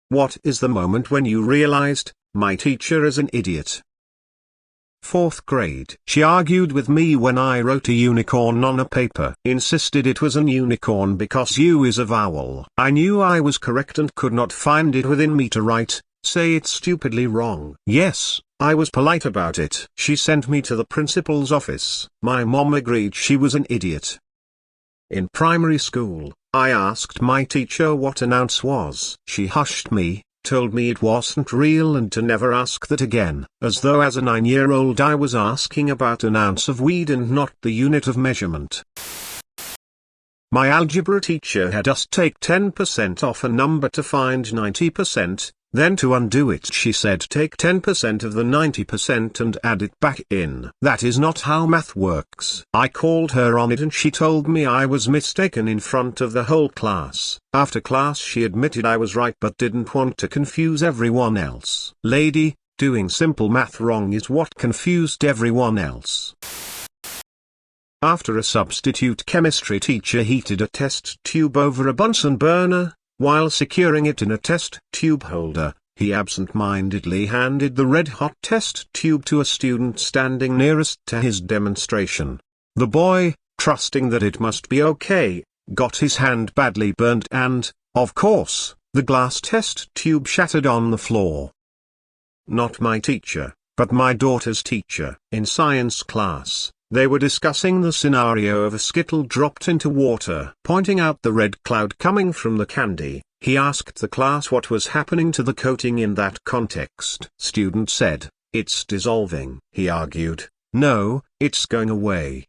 What is the moment when you realized, my teacher is an idiot? 4th grade. She argued with me when I wrote a unicorn on a paper. Insisted it was an unicorn because U is a vowel. I knew I was correct and could not find it within me to write, say it's stupidly wrong. Yes, I was polite about it. She sent me to the principal's office. My mom agreed she was an idiot. In primary school, I asked my teacher what an ounce was. She hushed me, told me it wasn't real and to never ask that again, as though as a 9-year-old I was asking about an ounce of weed and not the unit of measurement. My algebra teacher had us take 10% off a number to find 90%, then to undo it she said take 10% of the 90% and add it back in. That is not how math works. I called her on it and she told me I was mistaken in front of the whole class. After class she admitted I was right but didn't want to confuse everyone else. Lady, doing simple math wrong is what confused everyone else. After a substitute chemistry teacher heated a test tube over a Bunsen burner, while securing it in a test tube holder, he absent-mindedly handed the red-hot test tube to a student standing nearest to his demonstration. The boy, trusting that it must be okay, got his hand badly burned and, of course, the glass test tube shattered on the floor. Not my teacher, but my daughter's teacher. In science class, they were discussing the scenario of a Skittle dropped into water. Pointing out the red cloud coming from the candy, he asked the class what was happening to the coating in that context. Student said, "It's dissolving." He argued, "No, it's going away."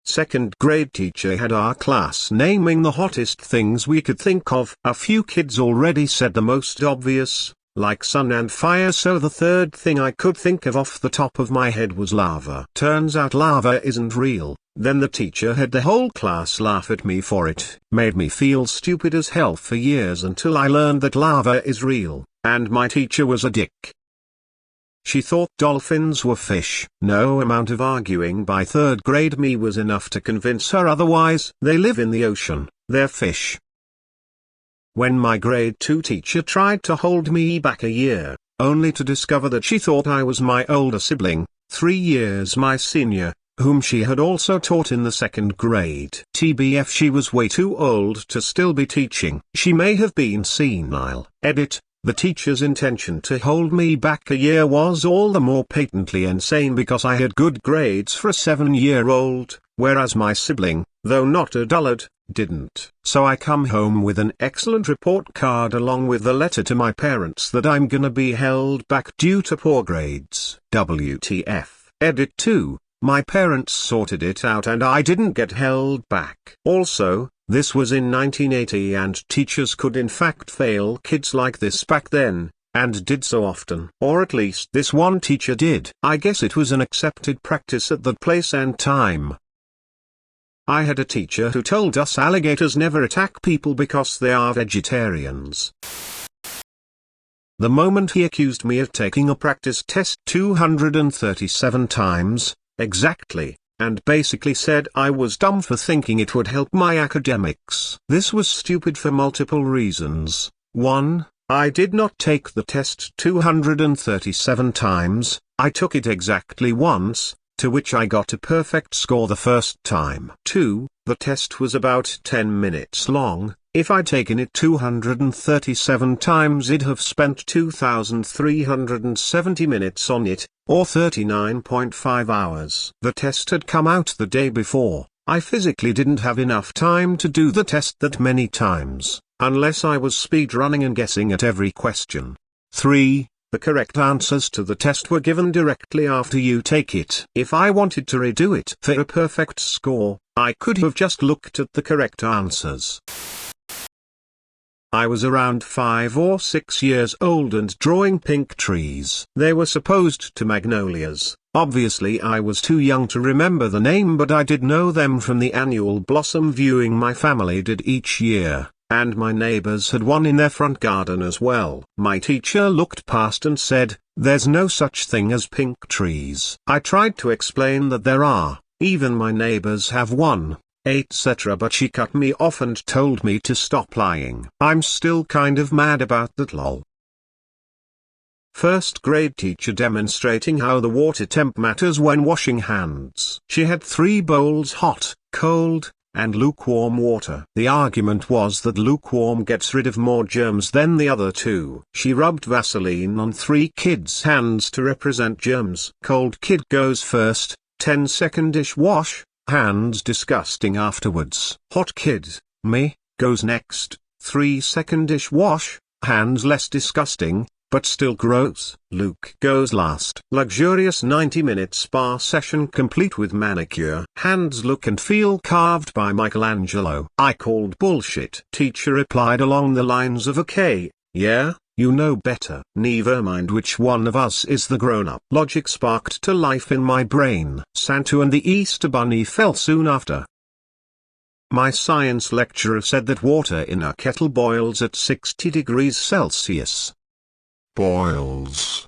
2nd grade teacher had our class naming the hottest things we could think of. A few kids already said the most obvious, like sun and fire, so the third thing I could think of off the top of my head was lava. Turns out lava isn't real. Then the teacher had the whole class laugh at me for it. Made me feel stupid as hell for years until I learned that lava is real, and my teacher was a dick. She thought dolphins were fish. No amount of arguing by 3rd grade me was enough to convince her otherwise. They live in the ocean, they're fish. When my grade 2 teacher tried to hold me back a year, only to discover that she thought I was my older sibling, 3 years my senior, whom she had also taught in the 2nd grade. TBF, she was way too old to still be teaching. She may have been senile. Edit, the teacher's intention to hold me back a year was all the more patently insane because I had good grades for a 7-year-old, whereas my sibling, though not a dullard, didn't. So I come home with an excellent report card along with the letter to my parents that I'm gonna be held back due to poor grades. WTF. Edit 2, my parents sorted it out and I didn't get held back. Also, this was in 1980 and teachers could in fact fail kids like this back then, and did so often. Or at least this one teacher did. I guess it was an accepted practice at that place and time. I had a teacher who told us alligators never attack people because they are vegetarians. The moment he accused me of taking a practice test 237 times, exactly, and basically said I was dumb for thinking it would help my academics. This was stupid for multiple reasons. 1, I did not take the test 237 times, I took it exactly once, to which I got a perfect score the first time. 2, the test was about 10 minutes long. If I'd taken it 237 times I'd have spent 2,370 minutes on it, or 39.5 hours. The test had come out the day before. I physically didn't have enough time to do the test that many times, unless I was speed running and guessing at every question. 3, the correct answers to the test were given directly after you take it. If I wanted to redo it for a perfect score, I could have just looked at the correct answers. I was around 5 or 6 years old and drawing pink trees. They were supposed to magnolias. Obviously I was too young to remember the name, but I did know them from the annual blossom viewing my family did each year. And my neighbors had one in their front garden as well. My teacher looked past and said, "There's no such thing as pink trees." I tried to explain that there are, even my neighbors have one. etc. But she cut me off and told me to stop lying. I'm still kind of mad about that lol. First grade teacher demonstrating how the water temp matters when washing hands. She had 3 bowls: hot, cold, and lukewarm water. The argument was that lukewarm gets rid of more germs than the other 2. She rubbed Vaseline on 3 kids' hands to represent germs. Cold kid goes first, 10-second-ish wash, hands disgusting afterwards. Hot kid, me, goes next, 3-second-ish wash, hands less disgusting, but still gross. Luke goes last. Luxurious 90-minute spa session complete with manicure. Hands look and feel carved by Michelangelo. I called bullshit. Teacher replied along the lines of okay, yeah, you know better. Never mind which one of us is the grown-up. Logic sparked to life in my brain. Santa and the Easter Bunny fell soon after. My science lecturer said that water in a kettle boils at 60 degrees Celsius. Boils.